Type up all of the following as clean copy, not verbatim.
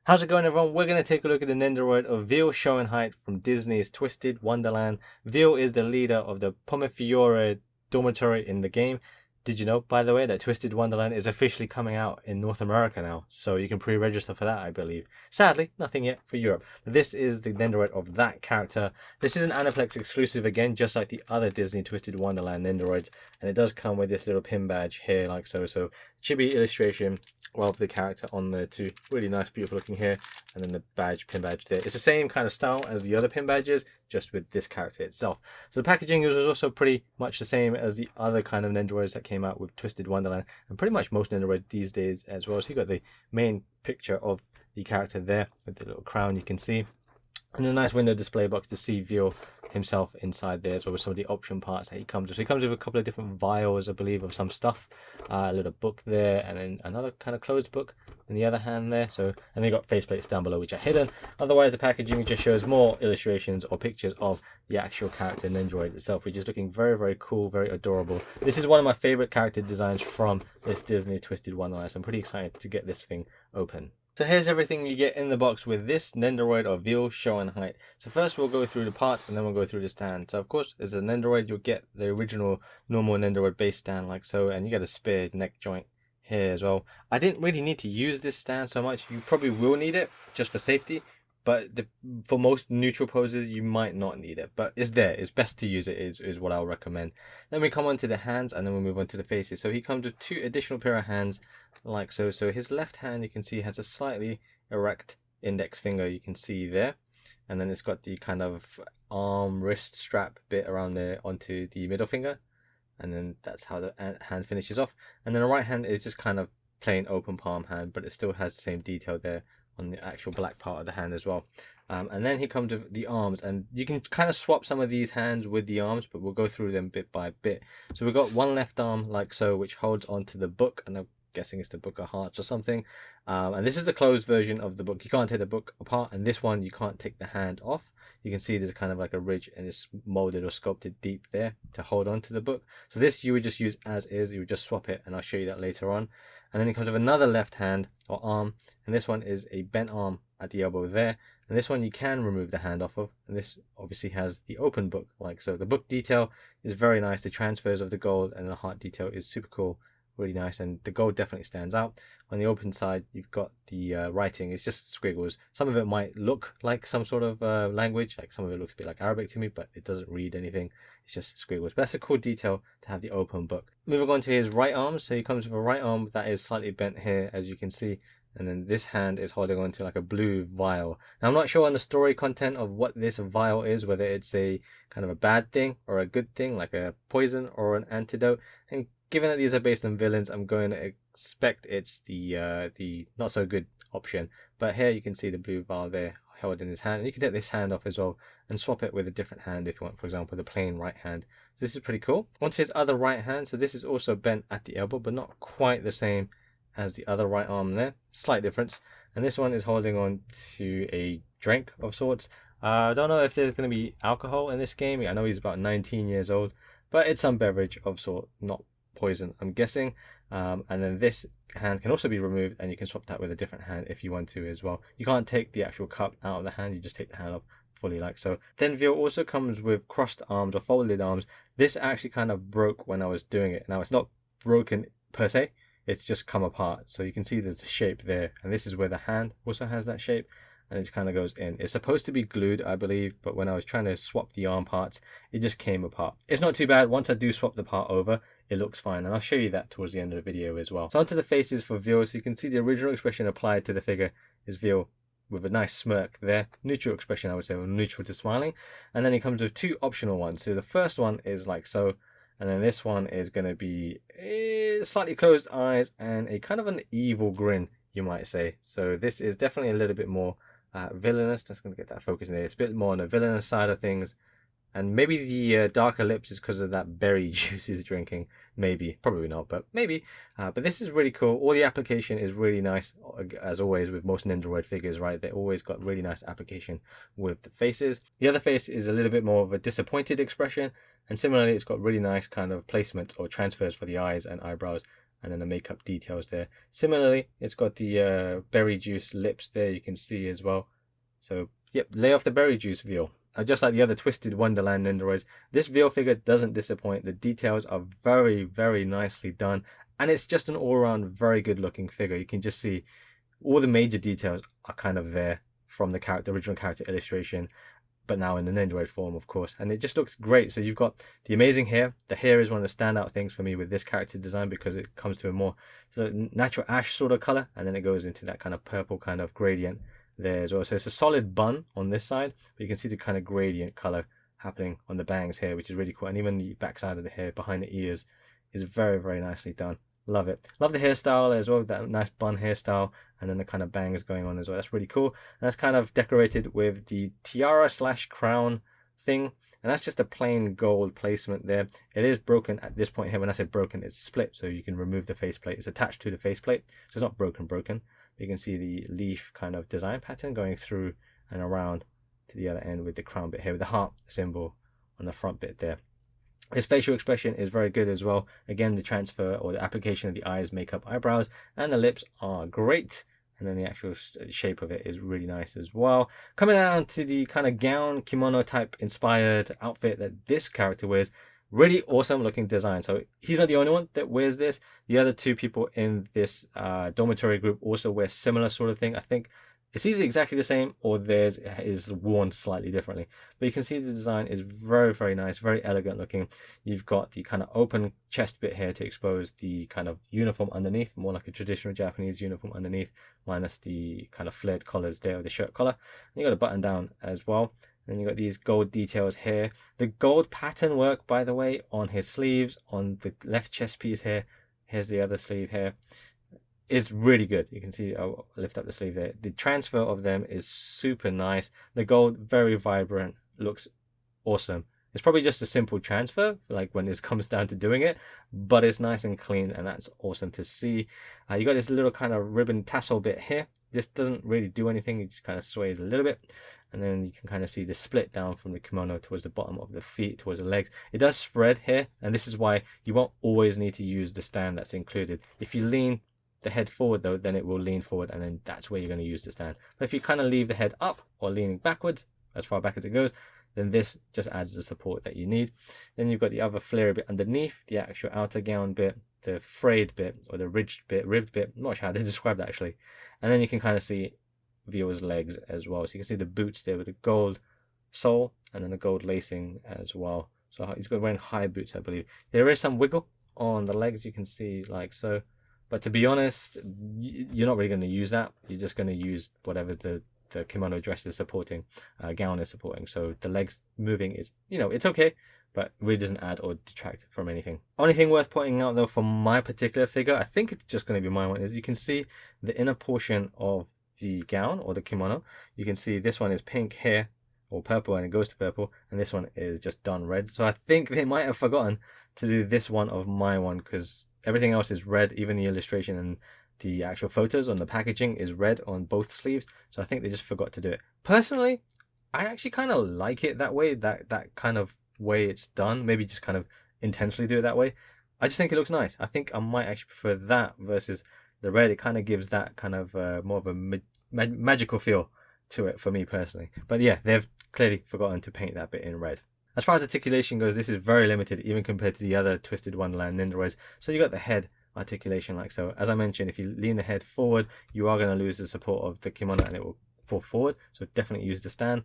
How's it going, everyone? We're going to take a look at the Nendoroid of Vil Schoenheit from Disney's Twisted Wonderland. Vil is the leader of the Pomefiore dormitory in the game. Did you know, by the way, that Twisted Wonderland is officially coming out in North America now? So you can pre-register for that, I believe. Sadly, nothing yet for Europe. But this is the Nendoroid of that character. This is an Aniplex exclusive again, just like the other Disney Twisted Wonderland Nendoroids. And it does come with this little pin badge here, like so. So chibi illustration of the character on there too. Really nice, beautiful looking here. And then the badge, pin badge there. It's the same kind of style as the other pin badges, just with this character itself. So the packaging is also pretty much the same as the other kind of Nendoroids that came out with Twisted Wonderland, and pretty much most Nendoroids these days as well. So you got the main picture of the character there with the little crown you can see. And a nice window display box to see Vil himself inside there, as well as some of the option parts that he comes with. So he comes with a couple of different vials, I believe, of some stuff. A little book there, and then another kind of closed book in the other hand there. So, and they got faceplates down below which are hidden. Otherwise, the packaging just shows more illustrations or pictures of the actual character Nendoroid itself, which is looking very, very cool, very adorable. This is one of my favorite character designs from this Disney Twisted Wonderland. So I'm pretty excited to get this thing open. So here's everything you get in the box with this Nendoroid of Vil Schoenheit. So first we'll go through the parts and then we'll go through the stand. So of course, as a Nendoroid, you'll get the original normal Nendoroid base stand like so, and you get a spare neck joint here as well. I didn't really need to use this stand so much. You probably will need it just for safety, but for most neutral poses, you might not need it. But it's there. It's best to use it is what I'll recommend. Then we come on to the hands and then we'll move on to the faces. So he comes with two additional pair of hands like so. So his left hand, you can see, has a slightly erect index finger, you can see there. And then it's got the kind of arm wrist strap bit around there onto the middle finger. And then that's how the hand finishes off. And then the right hand is just kind of plain open palm hand, but it still has the same detail there on the actual black part of the hand as well. And then he comes with the arms, and you can kind of swap some of these hands with the arms, but we'll go through them bit by bit. So we've got one left arm like so, which holds onto the book, and I'm guessing it's the Book of Hearts or something. And this is a closed version of the book. You can't take the book apart, and this one you can't take the hand off. You can see there's kind of like a ridge, and it's molded or sculpted deep there to hold on to the book. So this you would just use as is. You would just swap it, and I'll show you that later on. And then it comes with another left hand or arm, and this one is a bent arm at the elbow there. And this one you can remove the hand off of, and this obviously has the open book like so. The book detail is very nice. The transfers of the gold and the heart detail is super cool. Really nice, and the gold definitely stands out. On the open side, you've got the writing. It's just squiggles. Some of it might look like some sort of language, like some of it looks a bit like Arabic to me, but it doesn't read anything. It's just squiggles. But that's a cool detail to have the open book. Moving on to his right arm. So he comes with a right arm that is slightly bent here, as you can see. And then this hand is holding on to like a blue vial. Now I'm not sure on the story content of what this vial is, whether it's a kind of a bad thing or a good thing, like a poison or an antidote. And given that these are based on villains, I'm going to expect it's the not so good option. But here you can see the blue vial there held in his hand. And you can take this hand off as well and swap it with a different hand if you want, for example, the plain right hand. So this is pretty cool. Onto his other right hand. So this is also bent at the elbow, but not quite the same as the other right arm there. Slight difference. And this one is holding on to a drink of sorts. I don't know if there's going to be alcohol in this game. I know he's about 19 years old, but it's some beverage of sort, not poison, I'm guessing. And then this hand can also be removed, and you can swap that with a different hand if you want to as well. You can't take the actual cup out of the hand, you just take the hand off fully like so. Then Vil also comes with crossed arms or folded arms. This actually kind of broke when I was doing it. Now it's not broken per se, it's just come apart. So you can see there's a shape there, and this is where the hand also has that shape, and it kind of goes in. It's supposed to be glued, I believe, but when I was trying to swap the arm parts, it just came apart. It's not too bad. Once I do swap the part over, it looks fine, and I'll show you that towards the end of the video as well. So onto the faces for Vil. So you can see the original expression applied to the figure is Vil with a nice smirk there. Neutral expression, I would say, or neutral to smiling. And then he comes with two optional ones. So the first one is like so, and then this one is going to be slightly closed eyes and a kind of an evil grin, you might say. So this is definitely a little bit more villainous. Just going to get that focus in there. It's a bit more on the villainous side of things. And maybe the darker lips is because of that berry juice he's drinking. Maybe. Probably not, but maybe. But this is really cool. All the application is really nice, as always with most Nendoroid figures, right? They always got really nice application with the faces. The other face is a little bit more of a disappointed expression. And similarly, it's got really nice kind of placement or transfers for the eyes and eyebrows and then the makeup details there. Similarly, it's got the berry juice lips there, you can see as well. So yep, lay off the berry juice, Vil. Just like the other Twisted Wonderland Nendoroids, this Vil figure doesn't disappoint. The details are very, very nicely done, and it's just an all-around very good looking figure. You can just see all the major details are kind of there from the original character illustration, but now in the Nendoroid form, of course, and it just looks great. So you've got the amazing hair. The hair is one of the standout things for me with this character design, because it comes to a more natural ash sort of color, and then it goes into that kind of purple kind of gradient there as well. So it's a solid bun on this side, but you can see the kind of gradient color happening on the bangs here, which is really cool. And even the back side of the hair behind the ears is very, very nicely done. Love it. Love the hairstyle as well, that nice bun hairstyle, and then the kind of bangs going on as well. That's really cool. And that's kind of decorated with the tiara / crown thing, and that's just a plain gold placement there. It is broken at this point here. When I say broken, it's split, so you can remove the faceplate. It's attached to the faceplate, so it's not broken. You can see the leaf kind of design pattern going through and around to the other end with the crown bit here, with the heart symbol on the front bit there. His facial expression is very good as well. Again, the transfer or the application of the eyes, makeup, eyebrows, and the lips are great. And then the actual shape of it is really nice as well. Coming down to the kind of gown, kimono type inspired outfit that this character wears. Really awesome looking design. So he's not the only one that wears this. The other two people in this dormitory group also wear similar sort of thing. I think it's either exactly the same or theirs is worn slightly differently. But you can see the design is very, very nice, very elegant looking. You've got the kind of open chest bit here to expose the kind of uniform underneath, more like a traditional Japanese uniform underneath, minus the kind of flared collars there, or the shirt collar. And you got a button down as well. And you got these gold details here. The gold pattern work, by the way, on his sleeves, on the left chest piece here. Here's the other sleeve here. Is really good. You can see, I'll lift up the sleeve there. The transfer of them is super nice. The gold, very vibrant, looks awesome. It's probably just a simple transfer, like when it comes down to doing it, but it's nice and clean, and that's awesome to see. You got this little kind of ribbon tassel bit here. This doesn't really do anything. It just kind of sways a little bit, and then you can kind of see the split down from the kimono towards the bottom of the feet, towards the legs. It does spread here, and this is why you won't always need to use the stand that's included. If you lean the head forward though, then it will lean forward, and then that's where you're going to use the stand. But if you kind of leave the head up or leaning backwards, as far back as it goes, then this just adds the support that you need. Then you've got the other flare bit underneath, the actual outer gown bit, the frayed bit, or the ribbed bit. I'm not sure how to describe that actually. And then you can kind of see Vil's legs as well. So you can see the boots there with the gold sole and then the gold lacing as well. So he's got wearing high boots, I believe. There is some wiggle on the legs, you can see like so. But to be honest, you're not really going to use that. You're just going to use whatever the kimono dress is supporting, gown is supporting. So the legs moving is, it's okay, but really doesn't add or detract from anything. Only thing worth pointing out though for my particular figure, I think it's just going to be my one, is you can see the inner portion of the gown or the kimono. You can see this one is pink here or purple, and it goes to purple, and this one is just done red. So I think they might have forgotten to do this one of my one, because everything else is red, even the illustration and the actual photos on the packaging is red on both sleeves. So I think they just forgot to do it. Personally, I actually kind of like it that way, that kind of way it's done. Maybe just kind of intentionally do it that way. I just think it looks nice. I think I might actually prefer that versus the red. It kind of gives that kind of more of a magical feel to it for me personally. But yeah, they've clearly forgotten to paint that bit in red. As far as articulation goes, this is very limited even compared to the other Twisted Wonderland Nendoroids. So you got the head articulation like so. As I mentioned, if you lean the head forward, you are going to lose the support of the kimono and it will fall forward. So definitely use the stand,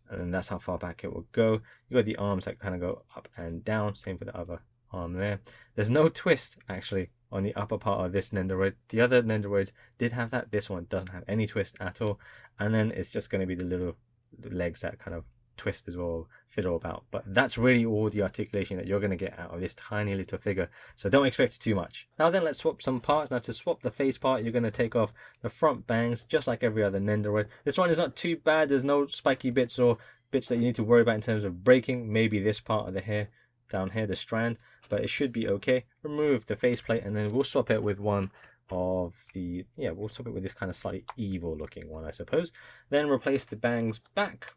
and then that's how far back it will go. You got the arms that kind of go up and down. Same for the other arm there. There's no twist actually on the upper part of this Nendoroid. The other Nendoroids did have that. This one doesn't have any twist at all. And then it's just going to be the little legs that kind of twist as well, fiddle about. But that's really all the articulation that you're going to get out of this tiny little figure, so don't expect too much. Now then, let's swap some parts. Now to swap the face part, you're going to take off the front bangs just like every other Nendoroid. This one is not too bad. There's no spiky bits or bits that you need to worry about in terms of breaking. Maybe this part of the hair down here, the strand, but it should be okay. Remove the faceplate, and then we'll swap it with one of the, we'll swap it with this kind of slightly evil looking one, I suppose. Then replace the bangs back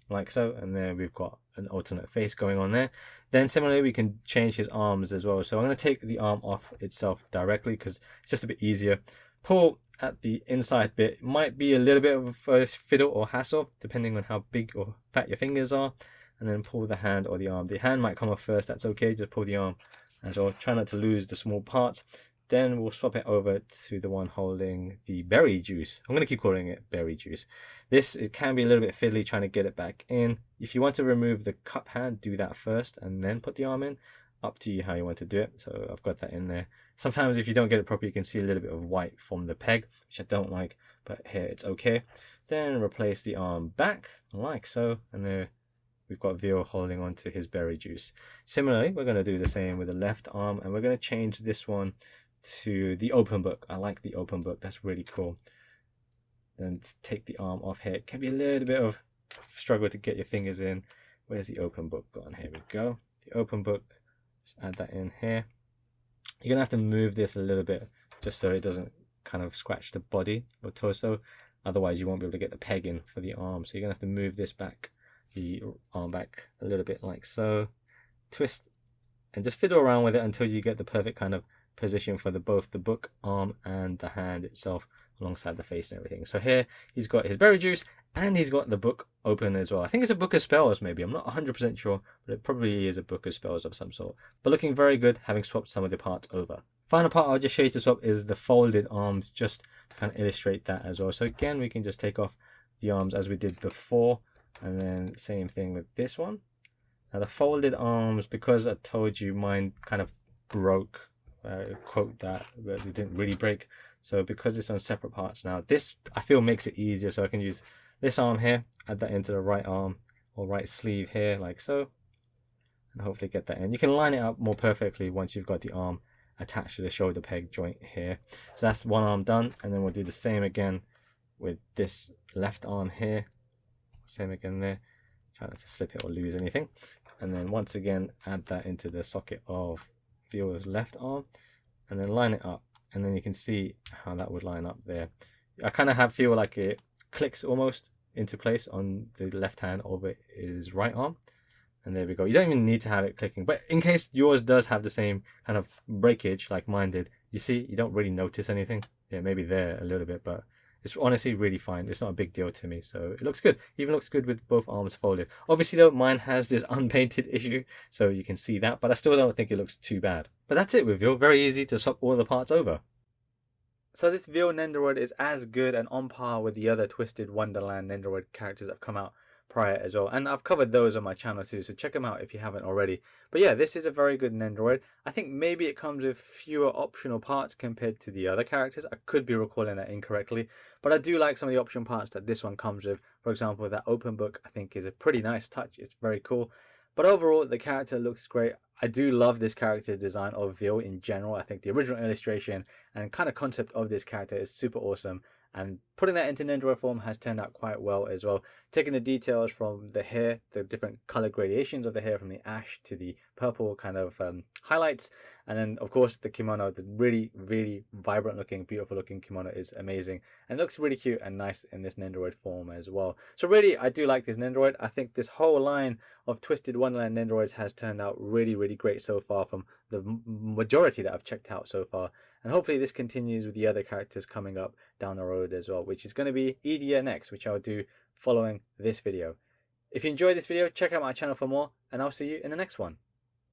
like so, and then we've got an alternate face going on there. Then similarly we can change his arms as well. So I'm going to take the arm off itself directly because it's just a bit easier. Pull at the inside bit. It might be a little bit of a fiddle or hassle depending on how big or fat your fingers are, and then pull the hand or the arm. The hand might come off first, that's okay, just pull the arm as well. Try not to lose the small parts. Then we'll swap it over to the one holding the berry juice. I'm going to keep calling it berry juice. It can be a little bit fiddly trying to get it back in. If you want to remove the cup hand, do that first and then put the arm in. Up to you how you want to do it. So I've got that in there. Sometimes if you don't get it properly, you can see a little bit of white from the peg, which I don't like, but here it's okay. Then replace the arm back like so, and there we've got Vil holding on to his berry juice. Similarly, we're going to do the same with the left arm, and we're going to change this one to the open book. I like the open book, that's really cool. Then take the arm off here. It can be a little bit of struggle to get your fingers in. Where's the open book gone? Here we go. The open book, just add that in here. You're gonna have to move this a little bit just so it doesn't kind of scratch the body or torso, otherwise you won't be able to get the peg in for the arm. So you're gonna have to move this back, the arm back a little bit like so, twist and just fiddle around with it until you get the perfect kind of position for both the book arm and the hand itself alongside the face and everything. So here he's got his berry juice and he's got the book open as well. I think it's a book of spells maybe, I'm not 100% sure, but it probably is a book of spells of some sort. But looking very good, having swapped some of the parts over. Final part I'll just show you to swap is the folded arms, just to kind of illustrate that as well. So again, we can just take off the arms as we did before, and then same thing with this one. Now the folded arms, because I told you mine kind of broke, quote that, but it didn't really break. So because it's on separate parts now, this I feel makes it easier. So I can use this arm here, add that into the right arm or right sleeve here like so, and hopefully get that in. You can line it up more perfectly once you've got the arm attached to the shoulder peg joint here. So that's one arm done, and then we'll do the same again with this left arm here. Same again there. Try not to slip it or lose anything. And then once again add that into the socket of Vil's left arm, and then line it up, and then you can see how that would line up there. I kind of feel like it clicks almost into place on the left hand of his right arm, and there we go. You don't even need to have it clicking, but in case yours does have the same kind of breakage like mine did, you see you don't really notice anything. Yeah, maybe there a little bit, but it's honestly really fine. It's not a big deal to me, so it looks good. Even looks good with both arms folded. Obviously though, mine has this unpainted issue, so you can see that, but I still don't think it looks too bad. But that's it with Vil. Very easy to swap all the parts over. So this Vil Nendoroid is as good and on par with the other Twisted Wonderland Nendoroid characters that have come out prior as well, and I've covered those on my channel too, so check them out if you haven't already. But yeah, this is a very good Nendoroid. I think maybe it comes with fewer optional parts compared to the other characters. I could be recalling that incorrectly, but I do like some of the optional parts that this one comes with. For example, that open book I think is a pretty nice touch. It's very cool. But overall, the character looks great. I do love this character design of Vil in general. I think the original illustration and kind of concept of this character is super awesome. And putting that into Nendoroid form has turned out quite well as well. Taking the details from the hair, the different color gradations of the hair from the ash to the purple kind of highlights. And then, of course, the kimono, the really, really vibrant looking, beautiful looking kimono is amazing. And it looks really cute and nice in this Nendoroid form as well. So really, I do like this Nendoroid. I think this whole line of Twisted Wonderland Nendoroids has turned out really, really great so far from the majority that I've checked out so far. And hopefully this continues with the other characters coming up down the road as well, which is going to be Edia next, which I'll do following this video. If you enjoyed this video, check out my channel for more, and I'll see you in the next one.